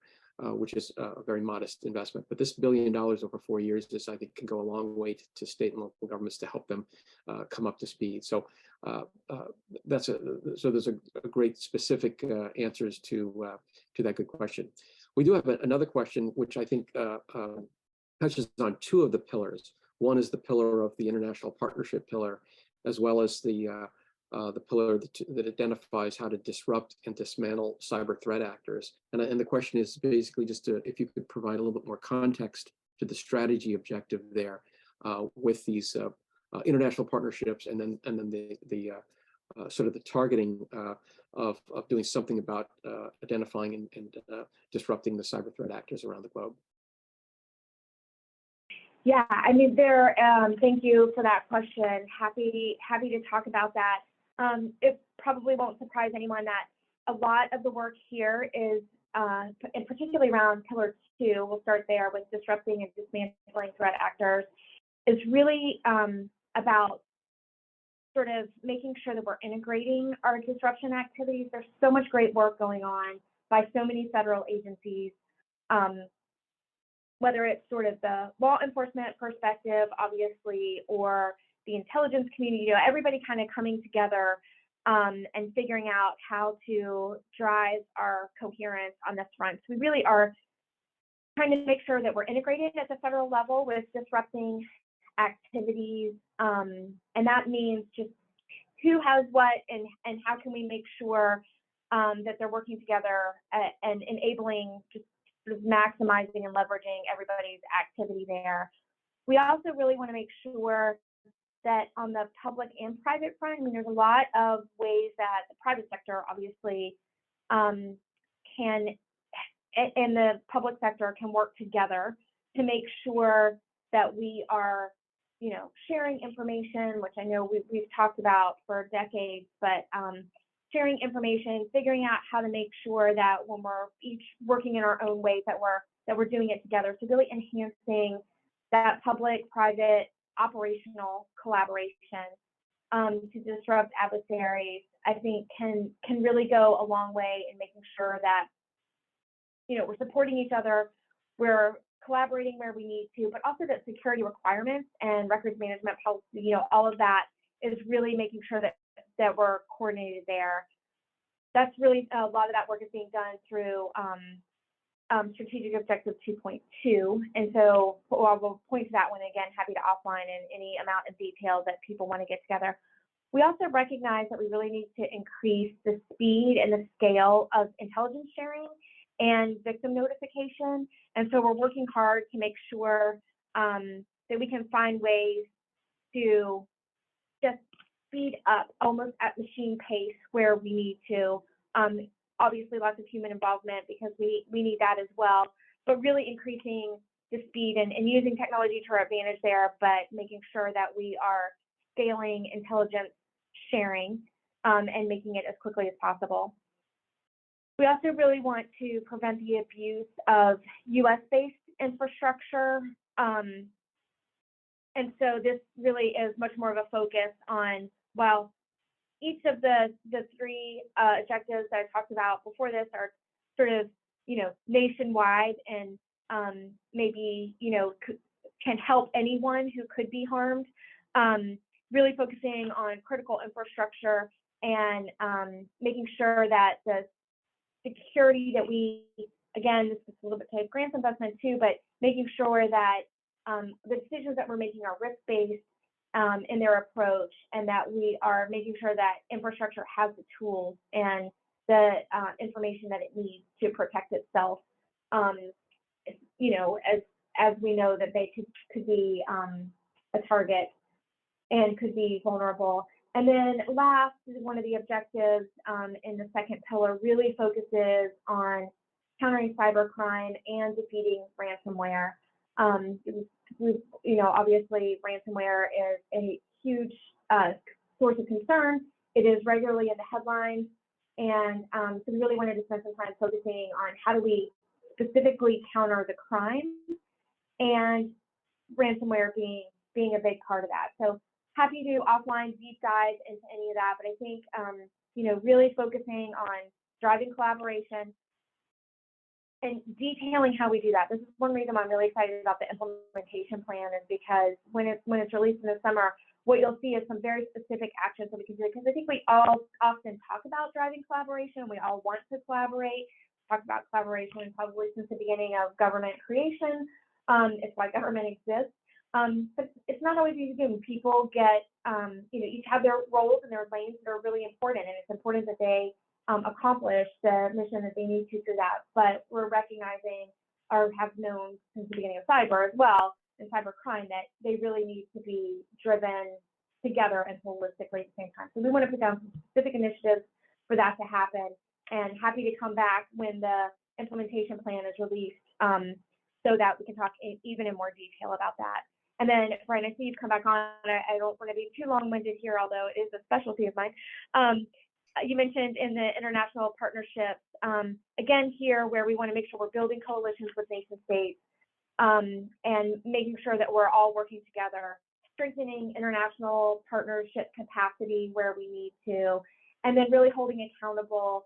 which is a very modest investment. But this $1 billion over 4 years, I think, can go a long way to state and local governments to help them come up to speed. So there's a great specific answers to that good question. We do have another question, which I think touches on two of the pillars. One is the pillar of the international partnership pillar, as well as the pillar that identifies how to disrupt and dismantle cyber threat actors. And the question is basically just if you could provide a little bit more context to the strategy objective there with these international partnerships, and then the sort of the targeting of doing something about identifying and disrupting the cyber threat actors around the globe. Yeah, I mean, thank you for that question. Happy to talk about that. It probably won't surprise anyone that a lot of the work here is, and particularly around Pillar 2, we'll start there with disrupting and dismantling threat actors, is really about sort of making sure that we're integrating our disruption activities. There's so much great work going on by so many federal agencies, whether it's sort of the law enforcement perspective, obviously, or the intelligence community, everybody kind of coming together and figuring out how to drive our coherence on this front. So we really are trying to make sure that we're integrated at the federal level with disrupting activities, and that means just who has what and how can we make sure that they're working together and enabling just sort of maximizing and leveraging everybody's activity there. We also really want to make sure that on the public and private front, I mean, there's a lot of ways that the private sector obviously can, and the public sector can work together to make sure that we are, sharing information, which I know we've talked about for decades, but sharing information, figuring out how to make sure that when we're each working in our own ways that we're doing it together. So really enhancing that public-private operational collaboration to disrupt adversaries, I think can really go a long way in making sure that we're supporting each other, we're collaborating where we need to, but also that security requirements and records management policy, all of that is really making sure that we're coordinated there. That's really a lot of that work is being done through Strategic Objective 2.2, and so we'll point to that one again. Happy to offline in any amount of detail that people want to get together. We also recognize that we really need to increase the speed and the scale of intelligence sharing and victim notification. And so we're working hard to make sure that we can find ways to just speed up almost at machine pace where we need to. Obviously, lots of human involvement because we need that as well, but really increasing the speed and using technology to our advantage there, but making sure that we are scaling intelligence sharing and making it as quickly as possible. We also really want to prevent the abuse of US-based infrastructure. And so this really is much more of a focus on, well, each of the three objectives that I talked about before this are sort of, nationwide and maybe, can help anyone who could be harmed. Really focusing on critical infrastructure and making sure that the security that we, again, this is a little bit type grants investment too, but making sure that the decisions that we're making are risk-based in their approach, and that we are making sure that infrastructure has the tools and the information that it needs to protect itself. As we know that they could be a target and could be vulnerable. And then last, one of the objectives in the second pillar really focuses on countering cybercrime and defeating ransomware. Obviously ransomware is a huge source of concern. It is regularly in the headlines. And so we really wanted to spend some time focusing on how do we specifically counter the crime, and ransomware being a big part of that. So happy to offline deep dive into any of that, but I think really focusing on driving collaboration and detailing how we do that. This is one reason I'm really excited about the implementation plan, is because when it's released in the summer, what you'll see is some very specific actions that we can do, because I think we all often talk about driving collaboration. We all want to collaborate. Talk about collaboration probably since the beginning of government creation. It's why government exists. But it's not always easy to do. People get, each have their roles and their lanes that are really important, and it's important that they accomplish the mission that they need to through that. But we're recognizing, or have known since the beginning of cyber as well, and cybercrime, that they really need to be driven together and holistically at the same time. So we want to put down some specific initiatives for that to happen, and happy to come back when the implementation plan is released so that we can talk even in more detail about that. And then, Brian, I see you've come back on. I don't want to be too long-winded here, although it is a specialty of mine. You mentioned in the international partnerships, again, here where we want to make sure we're building coalitions with nation states and making sure that we're all working together, strengthening international partnership capacity where we need to, and then really holding accountable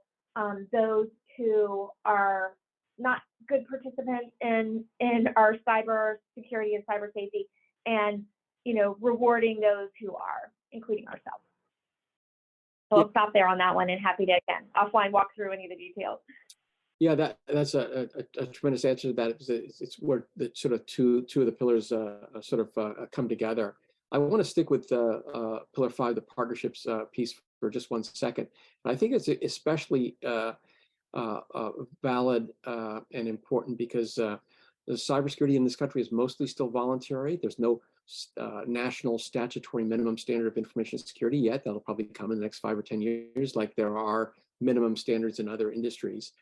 those who are not good participants in our cyber security and cyber safety, and rewarding those who are, including ourselves. So I'll stop there on that one, and happy to again offline walk through any of the details. Yeah, that's a tremendous answer to that. It's where the sort of two of the pillars come together. I want to stick with pillar 5, the partnerships piece, for just 1 second. And I think it's especially valid and important because the cybersecurity in this country is mostly still voluntary. There's no national statutory minimum standard of information security yet. That'll probably come in the next 5 or 10 years, like there are minimum standards in other industries.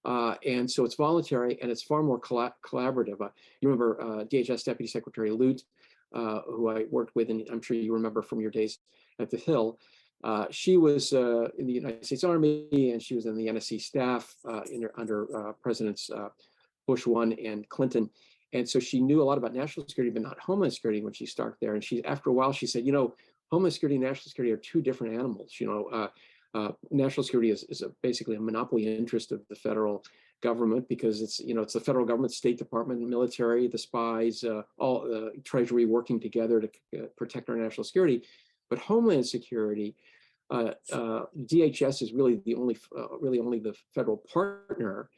And so it's voluntary and it's far more collaborative. You remember DHS Deputy Secretary Lute, who I worked with, and I'm sure you remember from your days at the Hill. She was in the United States Army, and she was in the NSC staff under Presidents Bush 1 and Clinton. And so she knew a lot about national security, but not homeland security when she started there. And after a while, she said, homeland security and national security are two different animals. National security is basically a monopoly interest of the federal government because it's the federal government, State Department, military, the spies, all Treasury working together to protect our national security. But homeland security, DHS is really only the federal partner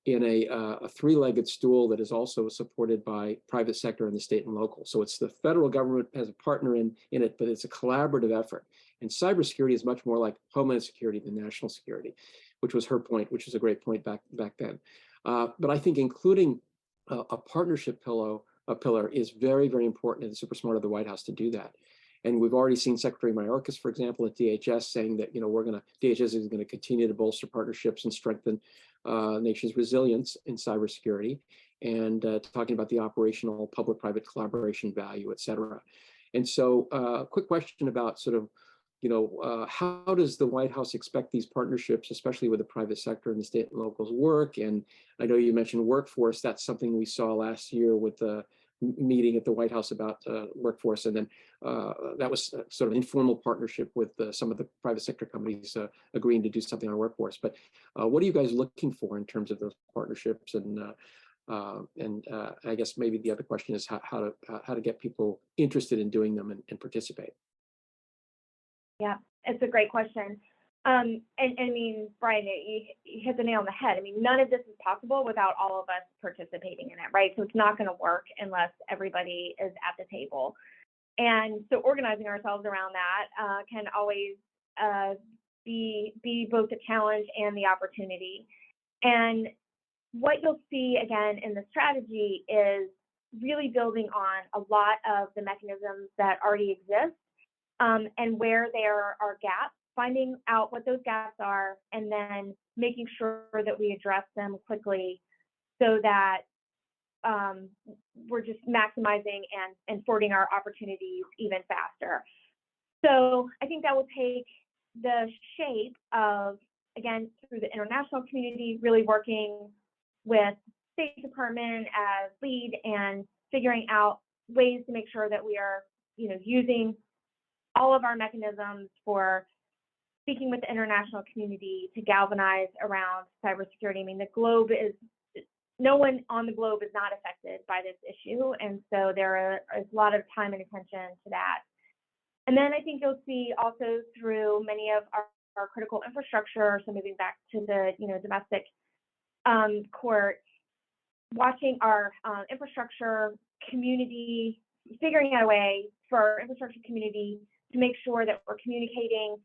in a three-legged stool that is also supported by private sector and the state and local. So it's the federal government as a partner in it, but it's a collaborative effort. And cybersecurity is much more like homeland security than national security, which was her point, which was a great point back then. But I think including a partnership pillar is very, very important, and super smart of the White House to do that. And we've already seen Secretary Mayorkas, for example, at DHS saying that DHS is going to continue to bolster partnerships and strengthen nation's resilience in cybersecurity, and talking about the operational public-private collaboration value, et cetera. And so, quick question about how does the White House expect these partnerships, especially with the private sector and the state and locals, work? And I know you mentioned workforce. That's something we saw last year with the meeting at the White House about workforce, and then that was sort of an informal partnership with some of the private sector companies agreeing to do something on workforce. But what are you guys looking for in terms of those partnerships? And I guess maybe the other question is how to get people interested in doing them and participate. Yeah, it's a great question. And I mean, Brian, you hit the nail on the head. I mean, none of this is possible without all of us participating in it, right? So it's not going to work unless everybody is at the table. And so organizing ourselves around that can always be both a challenge and the opportunity. And what you'll see again in the strategy is really building on a lot of the mechanisms that already exist, and where there are gaps, finding out what those gaps are, and then making sure that we address them quickly so that we're just maximizing and forwarding our opportunities even faster. So I think that will take the shape of, again, through the international community, really working with State Department as lead and figuring out ways to make sure that we are, using all of our mechanisms for speaking with the international community to galvanize around cybersecurity. I mean, no one on the globe is not affected by this issue, and so there is a lot of time and attention to that. And then I think you'll see also through many of our critical infrastructure, so moving back to the domestic court, watching our infrastructure community, figuring out a way for our infrastructure community to make sure that we're communicating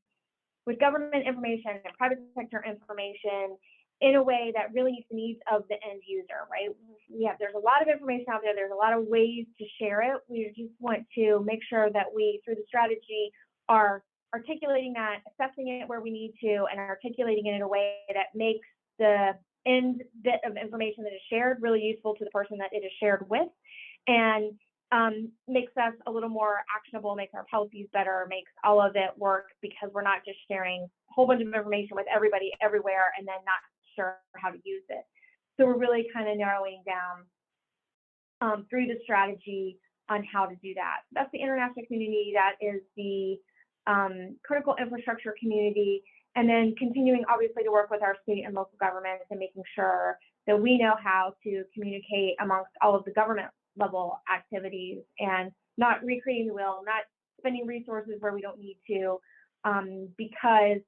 with government information and private sector information in a way that really meets the needs of the end user, right? There's a lot of information out there. There's a lot of ways to share it. We just want to make sure that we, through the strategy, are articulating that, assessing it where we need to, and articulating it in a way that makes the end bit of information that is shared really useful to the person that it is shared with, and makes us a little more actionable, makes our policies better, makes all of it work because we're not just sharing a whole bunch of information with everybody everywhere and then not sure how to use it. So we're really kind of narrowing down through the strategy on how to do that. That's the international community, that is the critical infrastructure community, and then continuing obviously to work with our state and local governments and making sure that we know how to communicate amongst all of the government level activities and not recreating the wheel, not spending resources where we don't need to, because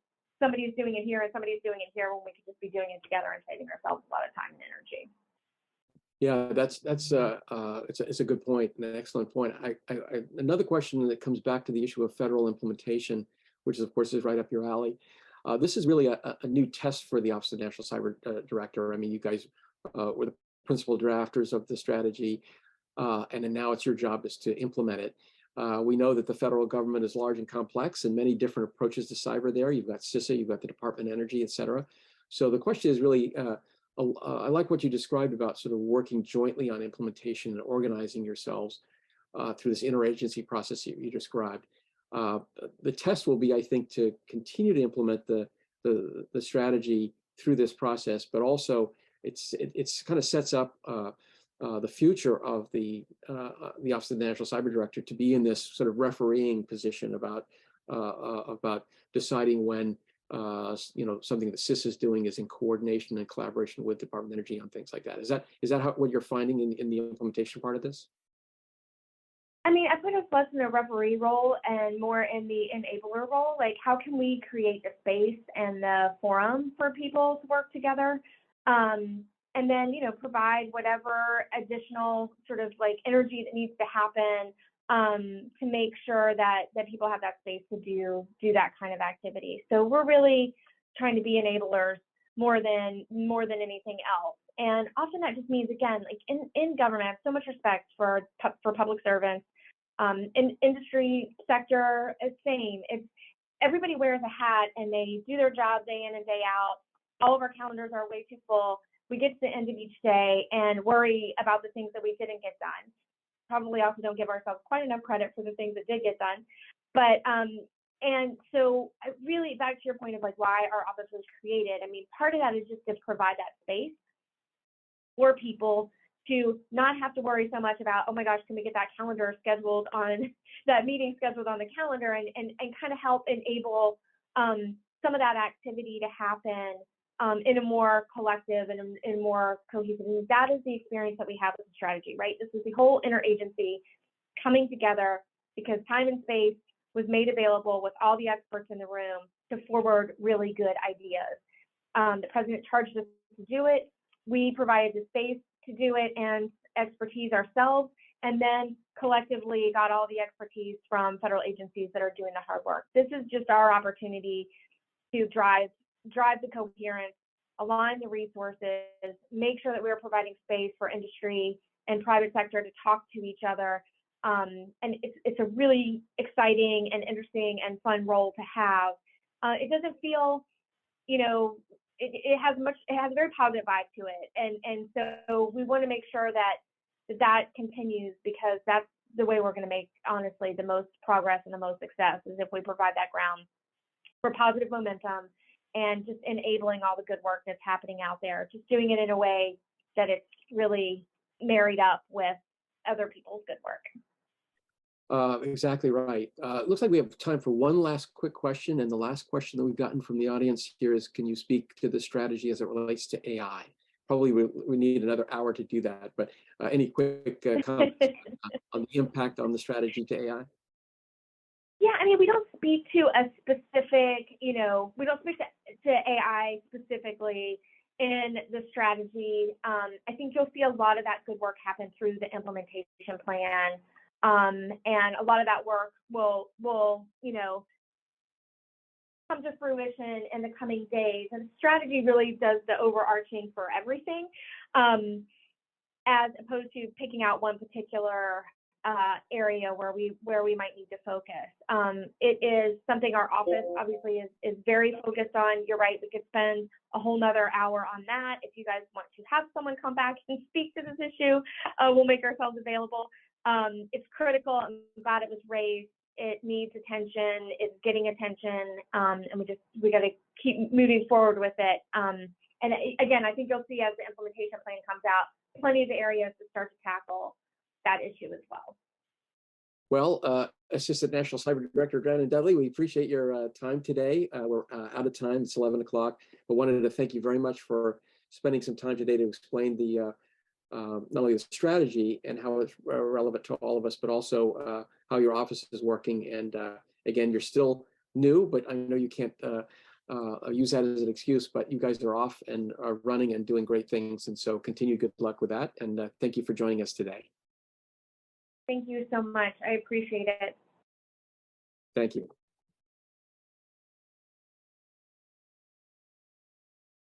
somebody's doing it here and somebody's doing it here when we could just be doing it together and saving ourselves a lot of time and energy. Yeah, it's a good point, and an excellent point. Another question that comes back to the issue of federal implementation, which of course is right up your alley. This is really a new test for the Office of National Cyber Director. I mean, you guys were the principal drafters of the strategy, and then now it's your job is to implement it. We know that the federal government is large and complex, and many different approaches to cyber there. You've got CISA, you've got the Department of Energy, et cetera. So the question is really, I like what you described about sort of working jointly on implementation and organizing yourselves through this interagency process you described. The test will be, I think, to continue to implement the strategy through this process, but also it's kind of sets up the future of the Office of the National Cyber Director to be in this sort of refereeing position about deciding when something that CIS is doing is in coordination and collaboration with Department of Energy on things like that. Is that what you're finding in the implementation part of this? I mean, I put us less in a referee role and more in the enabler role. Like, how can we create the space and the forum for people to work together? And then, provide whatever additional sort of like energy that needs to happen to make sure that people have that space to do that kind of activity. So we're really trying to be enablers more than anything else. And often that just means, again, like in government, I have so much respect for public servants. In industry sector, it's same. It's everybody wears a hat and they do their job day in and day out. All of our calendars are way too full. We get to the end of each day and worry about the things that we didn't get done. Probably also don't give ourselves quite enough credit for the things that did get done. But and so really back to your point of like why our office was created. I mean, part of that is just to provide that space for people to not have to worry so much about, oh my gosh, can we get that meeting scheduled on the calendar, and kind of help enable some of that activity to happen in a more collective and in more cohesive. And that is the experience that we have with the strategy, right? This is the whole interagency coming together because time and space was made available with all the experts in the room to forward really good ideas. The president charged us to do it. We provided the space to do it and expertise ourselves, and then collectively got all the expertise from federal agencies that are doing the hard work. This is just our opportunity to drive the coherence, align the resources, make sure that we're providing space for industry and private sector to talk to each other. And it's a really exciting and interesting and fun role to have. It doesn't feel, it has a very positive vibe to it. And so we want to make sure that continues, because that's the way we're going to make, honestly, the most progress and the most success, is if we provide that ground for positive momentum and just enabling all the good work that's happening out there, just doing it in a way that it's really married up with other people's good work. Exactly right. It looks like we have time for one last quick question. And the last question that we've gotten from the audience here is, can you speak to the strategy as it relates to AI? Probably we need another hour to do that, but any quick comments on the impact on the strategy to AI? Yeah, I mean, we don't speak to a specific, we don't speak to AI specifically in the strategy. I think you'll see a lot of that good work happen through the implementation plan. And a lot of that work will come to fruition in the coming days. And strategy really does the overarching for everything, as opposed to picking out one particular area where we might need to focus. It is something our office obviously is very focused on. You're right, we could spend a whole nother hour on that. If you guys want to have someone come back and speak to this issue, we'll make ourselves available. It's critical. I'm glad it was raised. It needs attention. It's getting attention, and we got to keep moving forward with it. And again, I think you'll see as the implementation plan comes out, plenty of areas to start to tackle that issue as well. Well, Assistant National Cyber Director Drenan Dudley, we appreciate your time today. We're out of time. It's 11 o'clock. But wanted to thank you very much for spending some time today to explain the not only the strategy and how it's relevant to all of us, but also how your office is working. And again, you're still new, but I know you can't use that as an excuse, but you guys are off and are running and doing great things. And so continue good luck with that. And thank you for joining us today. Thank you so much. I appreciate it. Thank you.